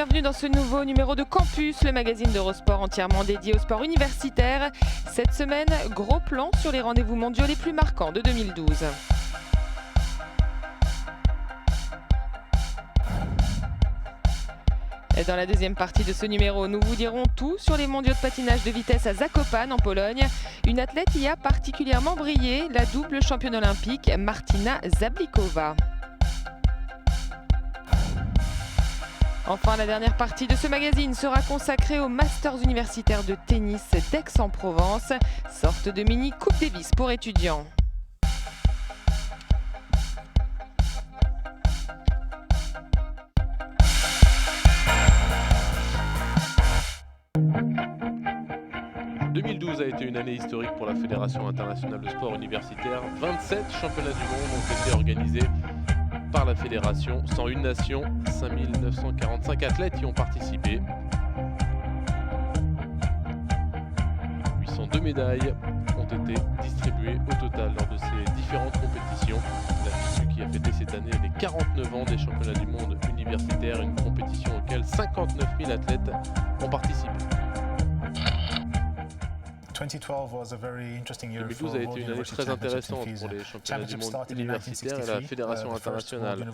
bienvenue dans ce nouveau numéro de Campus, le magazine d'Eurosport entièrement dédié au sport universitaire. Cette semaine, gros plan sur les rendez-vous mondiaux les plus marquants de 2012. Et dans la deuxième partie de ce numéro, nous vous dirons tout sur les mondiaux de patinage de vitesse à Zakopane en Pologne. Une athlète y a particulièrement brillé, la double championne olympique Martina Zablikova. Enfin, la dernière partie de ce magazine sera consacrée aux Masters universitaires de tennis d'Aix-en-Provence, sorte de mini Coupe Davis pour étudiants. « 2012 a été une année historique pour la Fédération internationale de sport universitaire. 27 championnats du monde ont été organisés par la fédération, 101 nations, 5945 athlètes y ont participé. 802 médailles ont été distribuées au total lors de ces différentes compétitions. La FISU qui a fêté cette année les 49 ans des championnats du monde universitaires, une compétition auquel 59 000 athlètes ont participé. 2012 a été une année très intéressante pour les championnats du monde universitaires et la Fédération internationale. Les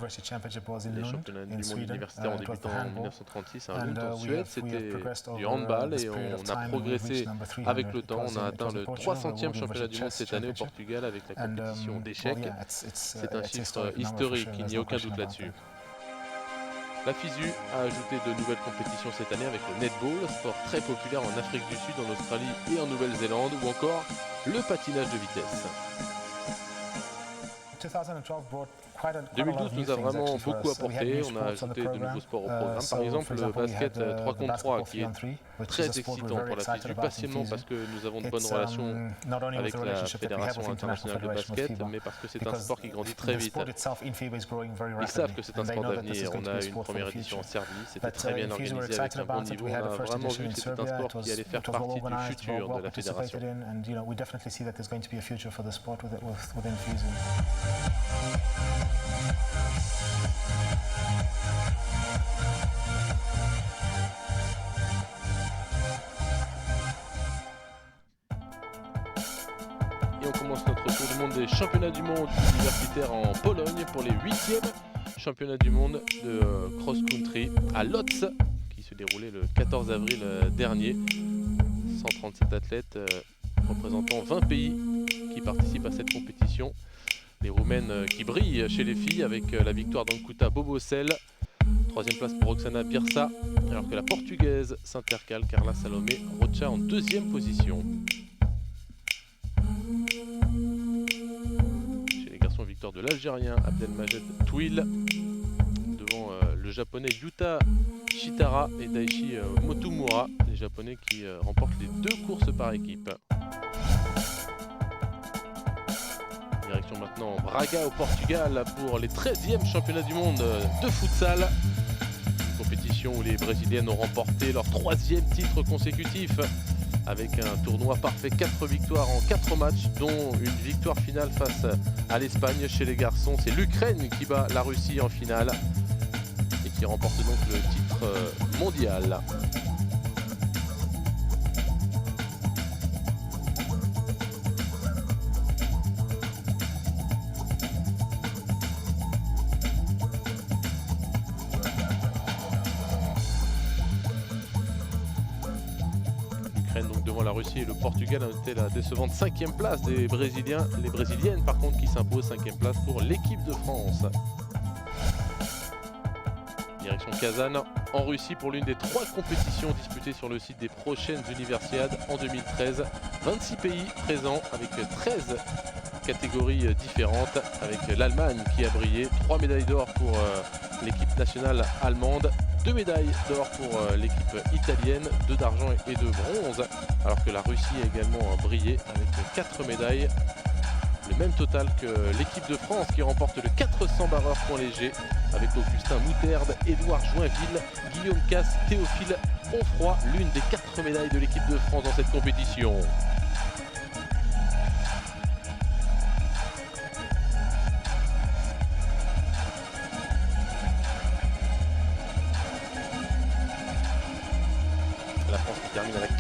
championnats du monde universitaire ont débuté en 1936 à Lund en Suède. C'était du handball et on a progressé avec le temps. On a atteint le 300e championnat du monde cette année au Portugal avec la compétition d'échecs. C'est un chiffre historique, il n'y a aucun doute là-dessus. La FISU a ajouté de nouvelles compétitions cette année avec le netball, sport très populaire en Afrique du Sud, en Australie et en Nouvelle-Zélande, ou encore le patinage de vitesse. 2012 nous a vraiment beaucoup apporté, on a ajouté de nouveaux sports au programme, par exemple le basket 3 contre 3 qui est très excitant pour la FISU, pas seulement parce que nous avons de bonnes relations avec la Fédération internationale de basket, mais parce que c'est un sport qui grandit très vite. Ils savent que c'est un sport d'avenir, on a une première édition en Serbie, c'était très bien organisé avec un bon niveau, on a vraiment vu que c'était un sport qui allait faire partie du futur de la fédération. Et on commence notre tour du monde des championnats du monde universitaires en Pologne pour les 8e championnats du monde de cross-country à Lodz qui se déroulait le 14 avril dernier. 137 athlètes représentant 20 pays qui participent à cette compétition. Les Roumaines qui brillent chez les filles avec la victoire d'Ankuta Bobosel. 3e place pour Roxana Birsa, alors que la Portugaise s'intercale Carla Salomé Rocha en 2e position. Chez les garçons, victoire de l'Algérien Abdelmajed Touil devant le Japonais Yuta Shitara et Daichi Motomura, les Japonais qui remportent les 2 courses par équipe. Direction maintenant Braga au Portugal pour les 13e championnats du monde de futsal. Une compétition où les Brésiliennes ont remporté leur 3e titre consécutif avec un tournoi parfait, 4 victoires en 4 matchs, dont une victoire finale face à l'Espagne. Chez les garçons, c'est l'Ukraine qui bat la Russie en finale et qui remporte donc le titre mondial. Donc devant la Russie et le Portugal a noté la décevante 5e place des Brésiliens, les Brésiliennes par contre qui s'imposent 5e place pour l'équipe de France. Direction Kazan en Russie pour l'une des 3 compétitions disputées sur le site des prochaines Universiades en 2013. 26 pays présents avec 13 catégories différentes, avec l'Allemagne qui a brillé, 3 médailles d'or pour l'équipe nationale allemande, 2 médailles d'or pour l'équipe italienne, 2 d'argent et 2 bronze, alors que la Russie a également brillé avec 4 médailles. Le même total que l'équipe de France qui remporte le 400 barreur point léger avec Augustin Moutarde, Édouard Joinville, Guillaume Casse, Théophile Onfroy, l'une des 4 médailles de l'équipe de France dans cette compétition.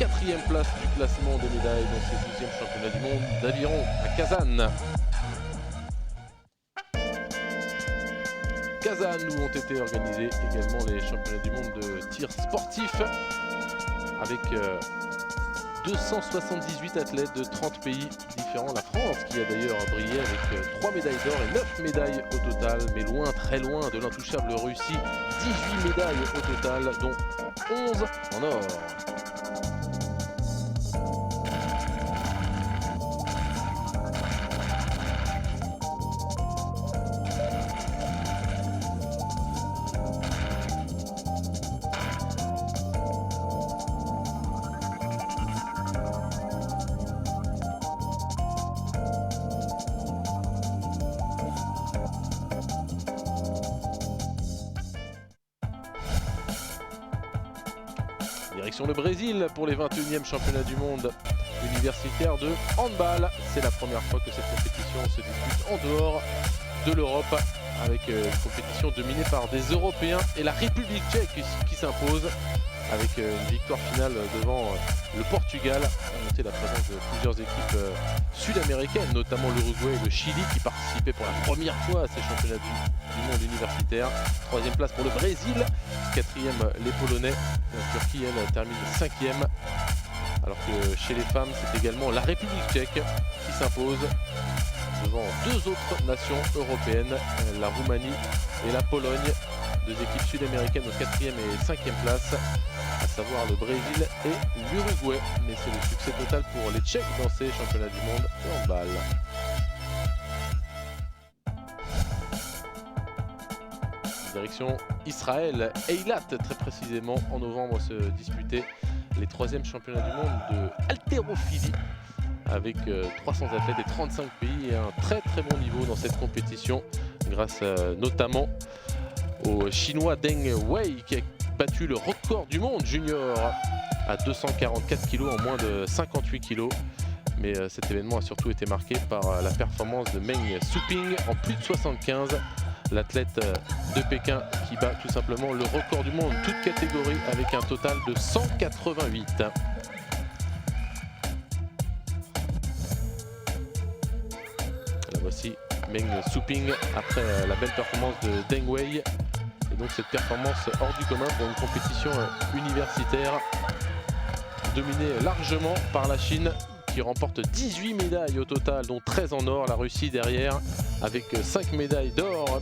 4e place du classement des médailles dans ces 12e championnats du monde d'aviron à Kazan. Kazan où ont été organisés également les championnats du monde de tir sportif avec 278 athlètes de 30 pays différents. La France qui a d'ailleurs brillé avec 3 médailles d'or et 9 médailles au total, mais loin, très loin de l'intouchable Russie. 18 médailles au total, dont 11 en or. Direction le Brésil pour les 21e championnats du monde universitaire de handball. C'est la première fois que cette compétition se dispute en dehors de l'Europe, avec une compétition dominée par des Européens et la République tchèque qui s'impose avec une victoire finale devant le Portugal. A noté la présence de plusieurs équipes sud-américaines, notamment l'Uruguay et le Chili qui participaient pour la première fois à ces championnats du monde universitaire. 3e place pour le Brésil, 4e les Polonais. La Turquie, elle, termine 5e. Alors que chez les femmes, c'est également la République tchèque qui s'impose devant 2 autres nations européennes, la Roumanie et la Pologne. 2 équipes sud-américaines aux 4e et 5e place, à savoir le Brésil et l'Uruguay. Mais c'est le succès total pour les Tchèques dans ces championnats du monde de handball. Direction Israël, Eilat très précisément. En novembre se disputaient les 3e championnats du monde de haltérophilie avec 300 athlètes et 35 pays et un très très bon niveau dans cette compétition grâce notamment au chinois Deng Wei qui a battu le record du monde junior à 244 kg en moins de 58 kg. Mais cet événement a surtout été marqué par la performance de Meng Suping en plus de 75. L'athlète de Pékin qui bat tout simplement le record du monde, toute catégorie, avec un total de 188. La voici Meng Suping après la belle performance de Deng Wei. Et donc cette performance hors du commun pour une compétition universitaire dominée largement par la Chine qui remporte 18 médailles au total, dont 13 en or. La Russie derrière avec 5 médailles d'or.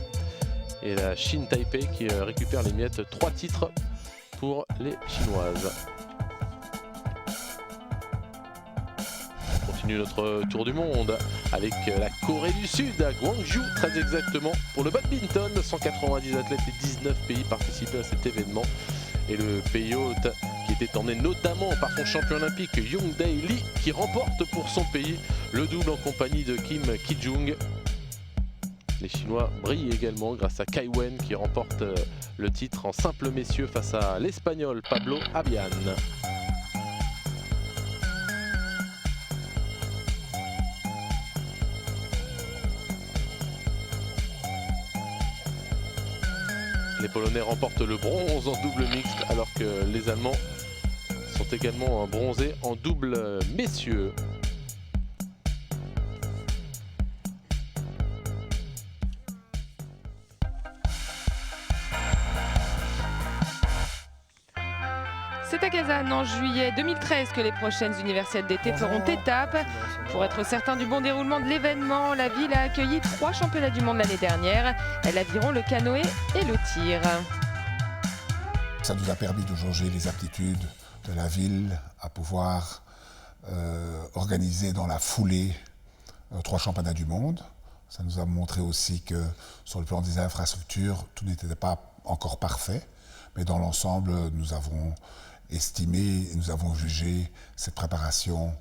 Et la Chine Taipei qui récupère les miettes, 3 titres pour les Chinoises. On continue notre tour du monde avec la Corée du Sud à Gwangju très exactement pour le badminton. 190 athlètes et 19 pays participaient à cet événement. Et le pays hôte qui était emmené notamment par son champion olympique Young Dae Lee qui remporte pour son pays le double en compagnie de Kim Ki-jung. Les Chinois brillent également grâce à Kai Wen qui remporte le titre en simple messieurs face à l'Espagnol Pablo Abian. Les Polonais remportent le bronze en double mixte alors que les Allemands sont également bronzés en double messieurs. C'est à Kazan en juillet 2013 que les prochaines universiades d'été feront étape. Pour être certain du bon déroulement de l'événement, la ville a accueilli 3 championnats du monde l'année dernière, l'aviron, le canoë et le tir. Ça nous a permis de jauger les aptitudes de la ville à pouvoir organiser dans la foulée 3 championnats du monde. Ça nous a montré aussi que sur le plan des infrastructures, tout n'était pas encore parfait, mais dans l'ensemble, nous avons estimé et nous avons jugé cette préparation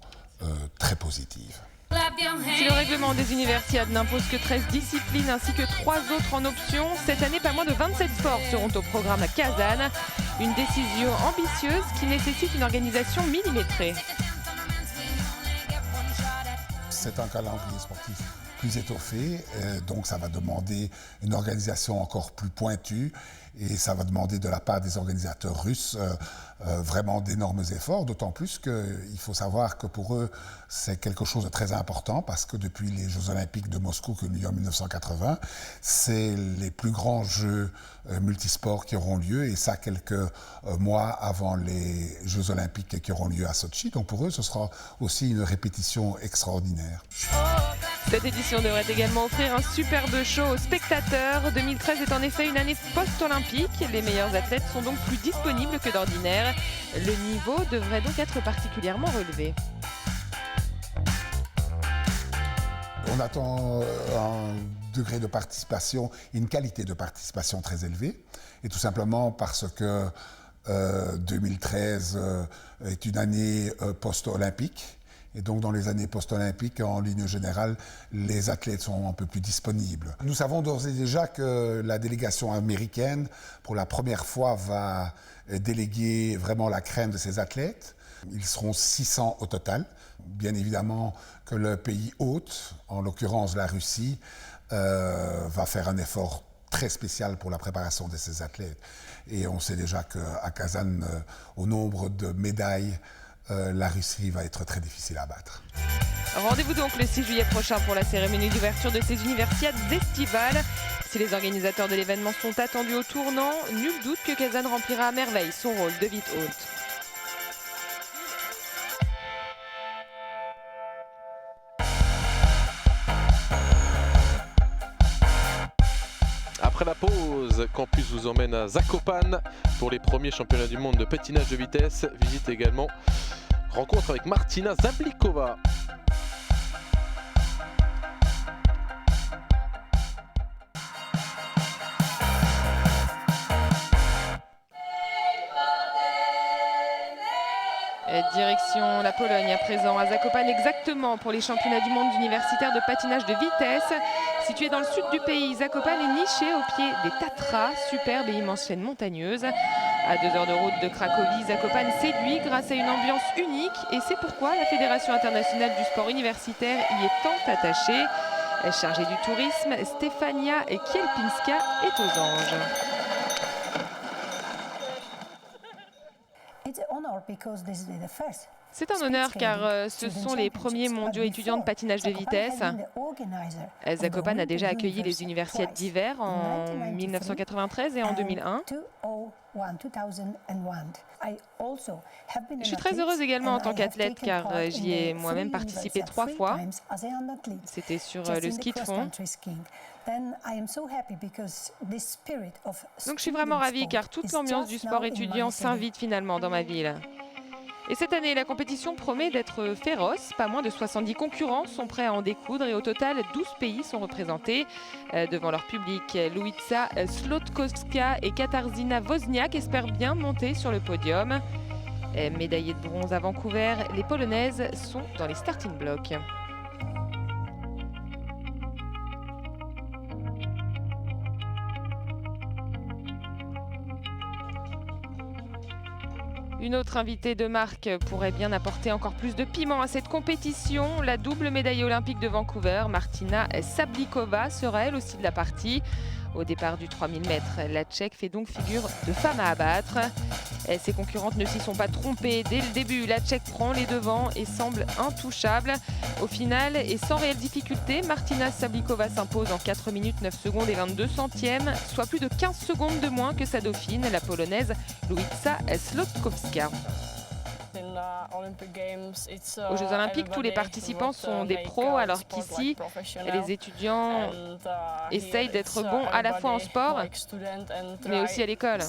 très positive. Si le règlement des universiades n'impose que 13 disciplines ainsi que 3 autres en option, cette année pas moins de 27 sports seront au programme à Kazan. Une décision ambitieuse qui nécessite une organisation millimétrée. C'est un calendrier sportif plus étoffée, donc ça va demander une organisation encore plus pointue et ça va demander de la part des organisateurs russes vraiment d'énormes efforts, d'autant plus qu'il faut savoir que pour eux c'est quelque chose de très important parce que depuis les Jeux Olympiques de Moscou qui ont eu lieu en 1980, c'est les plus grands Jeux multisports qui auront lieu et ça quelques mois avant les Jeux Olympiques qui auront lieu à Sochi. Donc pour eux ce sera aussi une répétition extraordinaire. Cette édition devrait également offrir un superbe show aux spectateurs. 2013 est en effet une année post-olympique. Les meilleurs athlètes sont donc plus disponibles que d'ordinaire. Le niveau devrait donc être particulièrement relevé. On attend un degré de participation et une qualité de participation très élevée. Et tout simplement parce que 2013 est une année post-olympique. Et donc, dans les années post-olympiques, en ligne générale, les athlètes sont un peu plus disponibles. Nous savons d'ores et déjà que la délégation américaine, pour la première fois, va déléguer vraiment la crème de ces athlètes. Ils seront 600 au total. Bien évidemment que le pays hôte, en l'occurrence la Russie, va faire un effort très spécial pour la préparation de ces athlètes. Et on sait déjà qu'à Kazan, au nombre de médailles, la Russie va être très difficile à battre. Rendez-vous donc le 6 juillet prochain pour la cérémonie d'ouverture de ces universiades estivales. Si les organisateurs de l'événement sont attendus au tournant, nul doute que Kazan remplira à merveille son rôle de vite-hôte. Après la pause, Campus vous emmène à Zakopane pour les premiers championnats du monde de patinage de vitesse. Visite également, rencontre avec Martina Zablikova. Direction la Pologne à présent, à Zakopane exactement pour les championnats du monde universitaire de patinage de vitesse. Situé dans le sud du pays, Zakopane est niché au pied des Tatras, superbe et immense chaîne montagneuse. À 2 heures de route de Cracovie, Zakopane séduit grâce à une ambiance unique et c'est pourquoi la Fédération internationale du sport universitaire y est tant attachée. Chargée du tourisme, Stefania Kielpinska est aux anges. C'est un honneur car ce sont les premiers mondiaux étudiants de patinage de vitesse. Zakopane a déjà accueilli les universiades d'hiver en 1993 et en 2001. Je suis très heureuse également en tant qu'athlète car j'y ai moi-même participé 3 fois. C'était sur le ski de fond. Donc je suis vraiment ravie car toute l'ambiance du sport étudiant s'invite finalement dans ma ville. Et cette année, la compétition promet d'être féroce. Pas moins de 70 concurrents sont prêts à en découdre et au total, 12 pays sont représentés. Devant leur public, Luisa Slotkowska et Katarzyna Wozniak espèrent bien monter sur le podium. Médaillées de bronze à Vancouver, les Polonaises sont dans les starting blocks. Une autre invitée de marque pourrait bien apporter encore plus de piment à cette compétition. La double médaille olympique de Vancouver, Martina Sablikova, sera elle aussi de la partie. Au départ du 3000 mètres, la Tchèque fait donc figure de femme à abattre. Ses concurrentes ne s'y sont pas trompées. Dès le début, la Tchèque prend les devants et semble intouchable. Au final, et sans réelle difficulté, Martina Sablikova s'impose en 4 minutes 9 secondes et 22 centièmes, soit plus de 15 secondes de moins que sa dauphine, la polonaise Luisa Slotkowska. Aux Jeux Olympiques, tous les participants sont des pros, alors qu'ici, les étudiants essayent d'être bons à la fois en sport, mais aussi à l'école.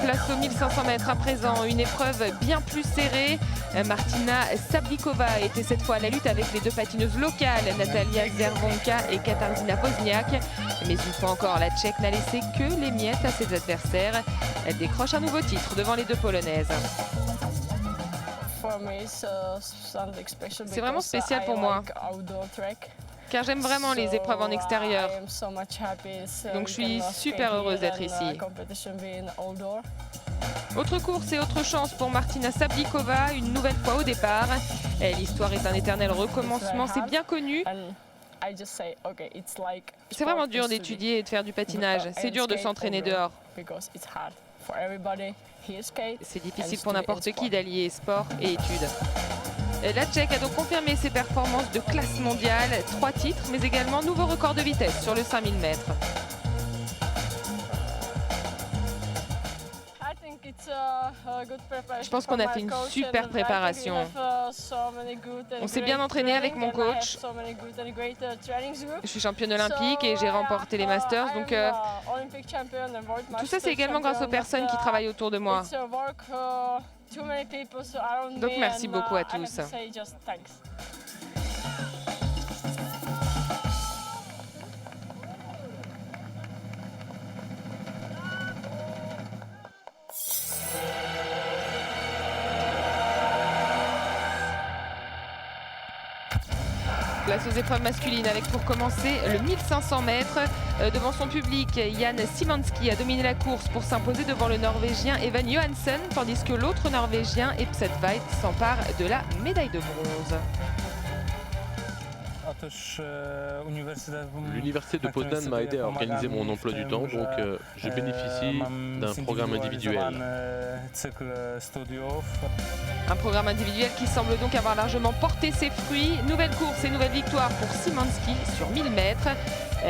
Place aux 1500 mètres à présent, une épreuve bien plus serrée. Martina Sablikova était cette fois à la lutte avec les deux patineuses locales, Natalia Zervonka et Katarzyna Wozniak. Mais une fois encore, la Tchèque n'a laissé que les miettes à ses adversaires. Elle décroche un nouveau titre devant les deux Polonaises. C'est vraiment spécial pour moi, car j'aime vraiment les épreuves en extérieur. Donc je suis super heureuse d'être ici. Autre course et autre chance pour Martina Sablikova, une nouvelle fois au départ. L'histoire est un éternel recommencement, c'est bien connu. C'est vraiment dur d'étudier et de faire du patinage, c'est dur de s'entraîner dehors. C'est difficile pour n'importe qui d'allier sport et études. La Tchèque a donc confirmé ses performances de classe mondiale, 3 titres, mais également nouveau record de vitesse sur le 5000 mètres. Je pense qu'on a fait une super préparation. On s'est bien entraîné avec mon coach. Je suis championne olympique et j'ai remporté les Masters. Donc tout ça, c'est également grâce aux personnes qui travaillent autour de moi. Donc merci beaucoup à tous. Place aux épreuves masculines avec pour commencer le 1500 mètres. Devant son public, Jan Szymanski a dominé la course pour s'imposer devant le Norvégien Evan Johansson, tandis que l'autre Norvégien, Epset Veit, s'empare de la médaille de bronze. L'université de Poznan m'a aidé à organiser mon emploi du temps, donc je bénéficie d'un programme individuel. Un programme individuel qui semble donc avoir largement porté ses fruits. Nouvelle course et nouvelle victoire pour Szymanski sur 1000 mètres.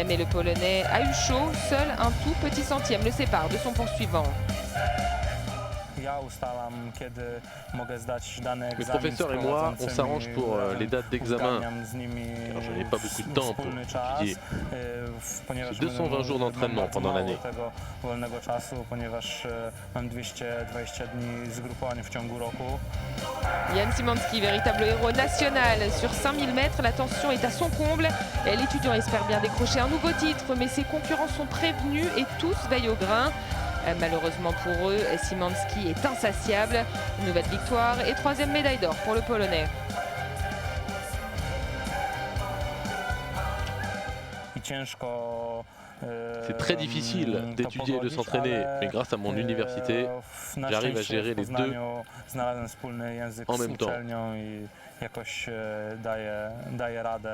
Mais le Polonais a eu chaud, seul un tout petit centième le sépare de son poursuivant. Mes professeurs et moi, on s'arrange pour les dates d'examen, car je n'ai pas beaucoup de temps pour étudier. C'est 220 jours d'entraînement pendant l'année. Jan Szymanski, véritable héros national. Sur 5000 mètres, la tension est à son comble. L'étudiant espère bien décrocher un nouveau titre, mais ses concurrents sont prévenus et tous veillent au grain. Malheureusement pour eux, Szymanski est insatiable. Une nouvelle victoire et 3e médaille d'or pour le Polonais. C'est très difficile d'étudier et de s'entraîner, mais grâce à mon université, j'arrive à gérer les deux en même temps.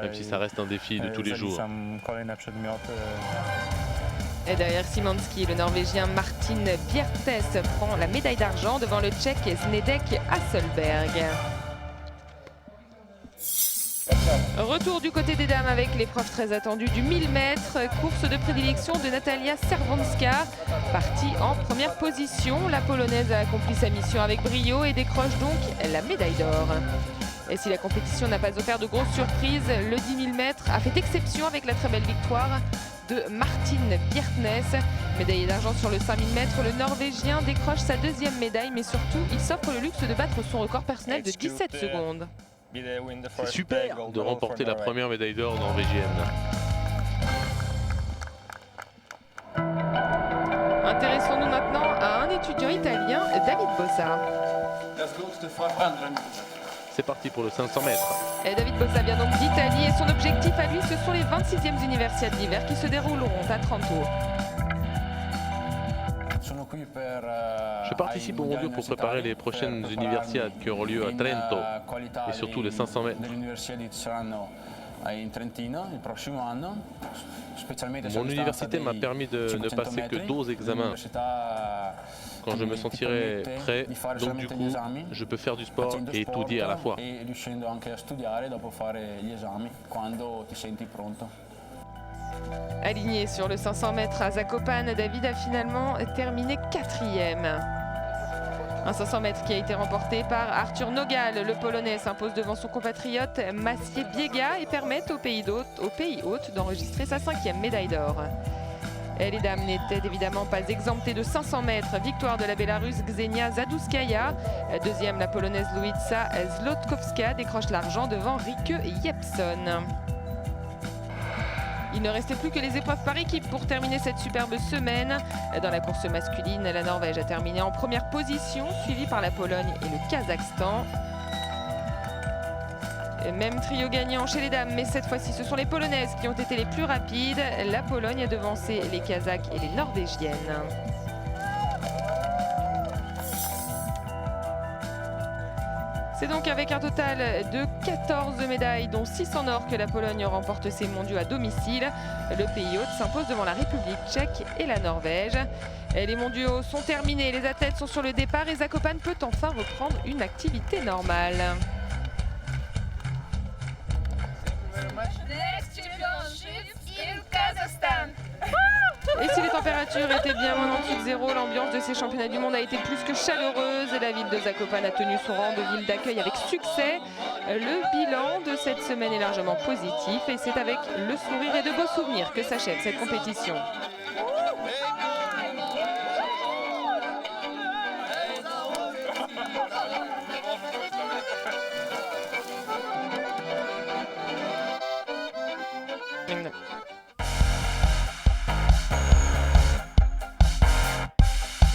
Même si ça reste un défi de tous les jours. Et derrière Szymanski, le Norvégien Martin Bjertnæs prend la médaille d'argent devant le Tchèque Zdeněk Hasselberg. Retour du côté des dames avec l'épreuve très attendue du 1000 mètres. Course de prédilection de Natalia Czerwonska, partie en première position. La Polonaise a accompli sa mission avec brio et décroche donc la médaille d'or. Et si la compétition n'a pas offert de grosses surprises, le 10 000 mètres a fait exception avec la très belle victoire de Martin Bjertnæs. Médaillé d'argent sur le 5000 mètres, le Norvégien décroche sa 2e médaille, mais surtout, il s'offre le luxe de battre son record personnel de 17 secondes. C'est super de remporter la première médaille d'or norvégienne. Intéressons-nous maintenant à un étudiant italien, David Bossa. C'est parti pour le 500 mètres. Et David Bossa vient donc d'Italie et son objectif à lui, ce sont les 26e Universiades d'hiver qui se dérouleront à Trento. Je participe au mondiaux pour préparer les prochaines universiades qui auront lieu à Trento et surtout les 500 mètres. Mon université m'a permis de ne passer que 12 examens quand je me sentirai prêt, donc du coup je peux faire du sport et étudier à la fois. Aligné sur le 500 mètres à Zakopane, David a finalement terminé 4e. Un 500 mètres qui a été remporté par Arthur Nogal. Le Polonais s'impose devant son compatriote Maciej Biega et permet au pays hôte d'enregistrer sa 5e médaille d'or. Les dames n'étaient évidemment pas exemptées de 500 mètres. Victoire de la Bélarusse Ksenia Zaduskaya. 2e, la Polonaise Luisa Zlotkowska décroche l'argent devant Rike Jepson. Il ne restait plus que les épreuves par équipe pour terminer cette superbe semaine. Dans la course masculine, la Norvège a terminé en première position, suivie par la Pologne et le Kazakhstan. Même trio gagnant chez les dames, mais cette fois-ci, ce sont les Polonaises qui ont été les plus rapides. La Pologne a devancé les Kazakhs et les Norvégiennes. C'est donc avec un total de 14 médailles, dont 6 en or, que la Pologne remporte ces mondiaux à domicile. Le pays hôte s'impose devant la République tchèque et la Norvège. Les mondiaux sont terminés, les athlètes sont sur le départ et Zakopane peut enfin reprendre une activité normale. Et si les températures étaient bien loin en dessous de zéro, l'ambiance de ces championnats du monde a été plus que chaleureuse et la ville de Zakopane a tenu son rang de ville d'accueil avec succès. Le bilan de cette semaine est largement positif et c'est avec le sourire et de beaux souvenirs que s'achève cette compétition.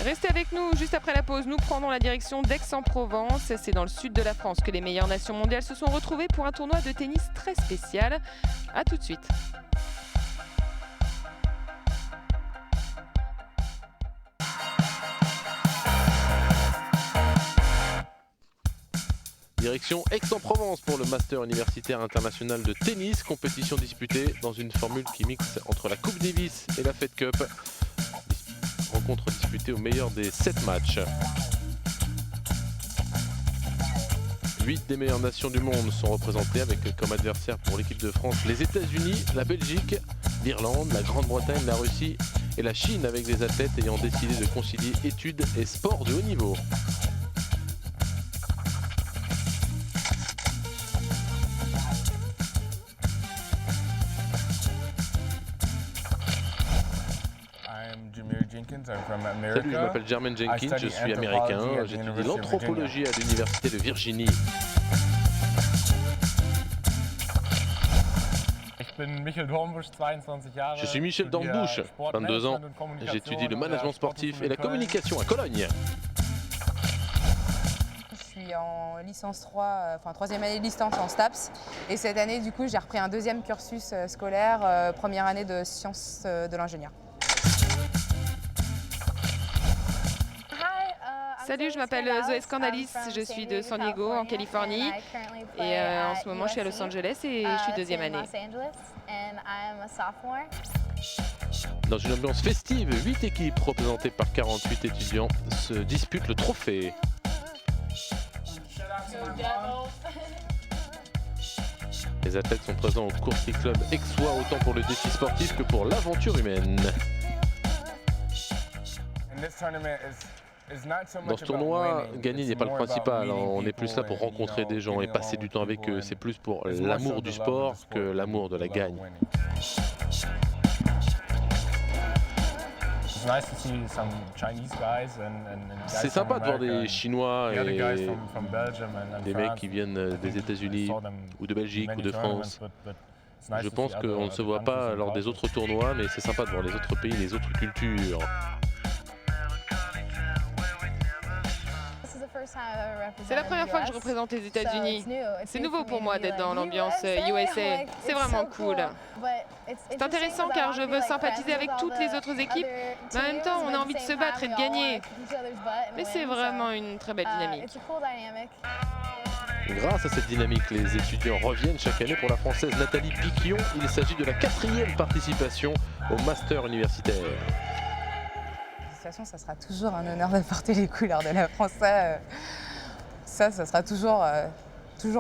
Restez avec nous, juste après la pause, nous prendrons la direction d'Aix-en-Provence. C'est dans le sud de la France que les meilleures nations mondiales se sont retrouvées pour un tournoi de tennis très spécial. A tout de suite. Direction Aix-en-Provence pour le Master universitaire international de tennis, compétition disputée dans une formule qui mixe entre la Coupe Davis et la Fed Cup. Rencontre disputée au meilleur des 7 matchs. 8 des meilleures nations du monde sont représentées avec comme adversaires pour l'équipe de France les États-Unis, la Belgique, l'Irlande, la Grande-Bretagne, la Russie et la Chine, avec des athlètes ayant décidé de concilier études et sport de haut niveau. Salut, je m'appelle Jermaine Jenkins, je suis américain, j'étudie l'anthropologie à l'université de Virginie. Je suis Michel Dornbusch, 22 ans, j'étudie le management sportif et la communication à Cologne. Je suis en licence 3, enfin troisième année de licence en STAPS et cette année du coup j'ai repris un deuxième cursus scolaire, première année de sciences de l'ingénieur. Salut, je m'appelle Zoé Scandalis, je suis de San Diego en Californie et en ce moment je suis à Los Angeles et je suis deuxième année. Dans une ambiance festive, 8 équipes représentées par 48 étudiants se disputent le trophée. Les athlètes sont présents au Coursier Club Aixois autant pour le défi sportif que pour l'aventure humaine. Dans ce tournoi, gagner n'est pas le principal, on est plus là pour rencontrer des gens et passer du temps avec eux. C'est plus pour l'amour du sport que l'amour de la gagne. C'est sympa de voir des Chinois et des mecs qui viennent des États-Unis ou de Belgique ou de France. Je pense qu'on ne se voit pas lors des autres tournois, mais c'est sympa de voir les autres pays, les autres cultures. C'est la première fois que je représente les États-Unis. C'est nouveau pour moi d'être dans l'ambiance USA. C'est vraiment cool. C'est intéressant car je veux sympathiser avec toutes les autres équipes, mais en même temps on a envie de se battre et de gagner. Mais c'est vraiment une très belle dynamique. Grâce à cette dynamique, les étudiants reviennent chaque année pour la Française Nathalie Piquion. Il s'agit de la 4e participation au Master universitaire. De toute façon, ça sera toujours un honneur de porter les couleurs de la France. Ça sera toujours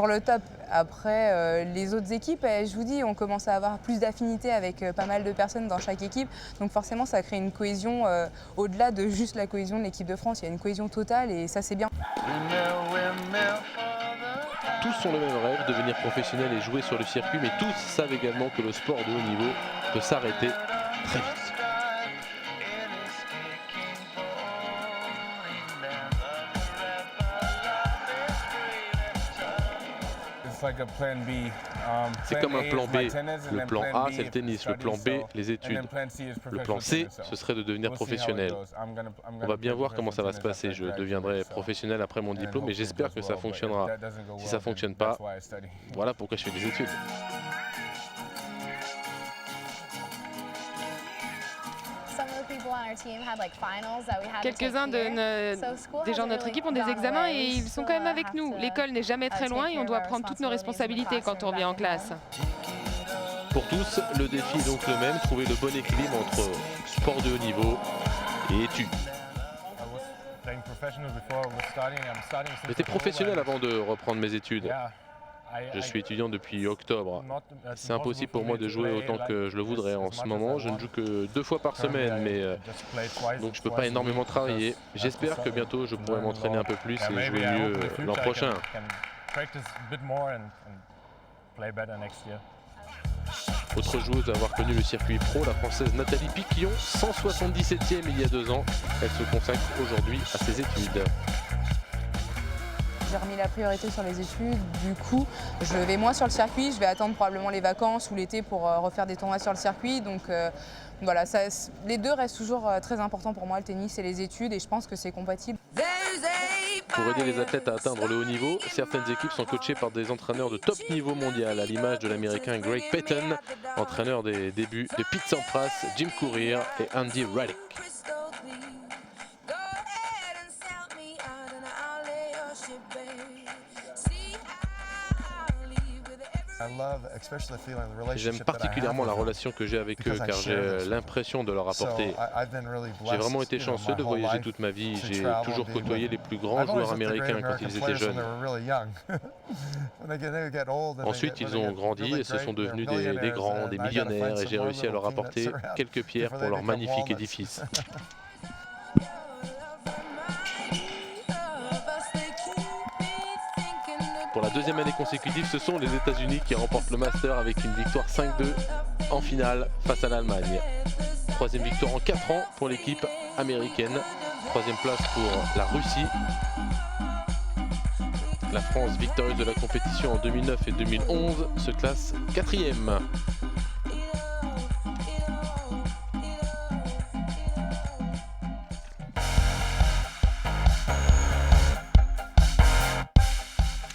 le top. Après, les autres équipes, je vous dis, on commence à avoir plus d'affinité avec pas mal de personnes dans chaque équipe. Donc forcément, ça crée une cohésion au-delà de juste la cohésion de l'équipe de France. Il y a une cohésion totale et ça, c'est bien. Tous ont le même rêve, devenir professionnels et jouer sur le circuit, mais tous savent également que le sport de haut niveau peut s'arrêter très vite. C'est comme un plan B. Le plan A, c'est le tennis. Le plan B, les études. Le plan C, ce serait de devenir professionnel. On va bien voir comment ça va se passer. Je deviendrai professionnel après mon diplôme et j'espère que ça fonctionnera. Si ça ne fonctionne pas, voilà pourquoi je fais des études. Quelques-uns des gens de notre équipe ont des examens et ils sont quand même avec nous. L'école n'est jamais très loin et on doit prendre toutes nos responsabilités quand on revient en classe. Pour tous, le défi est donc le même, trouver le bon équilibre entre sport de haut niveau et études. J'étais professionnel avant de reprendre mes études. Je suis étudiant depuis octobre. C'est impossible pour moi de jouer autant que je le voudrais en ce moment. Je ne joue que 2 fois par semaine, mais donc je ne peux pas énormément travailler. J'espère que bientôt je pourrai m'entraîner un peu plus et jouer mieux l'an prochain. Autre joueuse à avoir connu le circuit pro, la française Nathalie Piquillon, 177e il y a 2 ans. Elle se consacre aujourd'hui à ses études. J'ai remis la priorité sur les études, du coup je vais moins sur le circuit, je vais attendre probablement les vacances ou l'été pour refaire des tournois sur le circuit. Donc voilà, les deux restent toujours très importants pour moi, le tennis et les études, et je pense que c'est compatible. Pour aider les athlètes à atteindre le haut niveau, certaines équipes sont coachées par des entraîneurs de top niveau mondial, à l'image de l'américain Greg Payton, entraîneur des débuts de Pete Sampras, Jim Courier et Andy Roddick. J'aime particulièrement la relation que j'ai avec eux car j'ai l'impression de leur apporter. J'ai vraiment été chanceux de voyager toute ma vie. J'ai toujours côtoyé les plus grands joueurs américains quand ils étaient jeunes. Ensuite, ils ont grandi et se sont devenus des grands, des millionnaires, et j'ai réussi à leur apporter quelques pierres pour leur magnifique édifice. Pour la 2e année consécutive, ce sont les États-Unis qui remportent le Master avec une victoire 5-2 en finale face à l'Allemagne. 3e victoire en 4 ans pour l'équipe américaine. 3e place pour la Russie. La France, victorieuse de la compétition en 2009 et 2011, se classe 4e.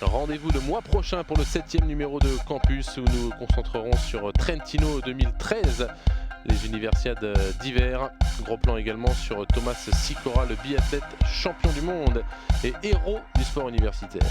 Rendez-vous le mois prochain pour le 7e numéro de Campus où nous nous concentrerons sur Trentino 2013, les universiades d'hiver. Gros plan également sur Thomas Sykora, le biathlète champion du monde et héros du sport universitaire.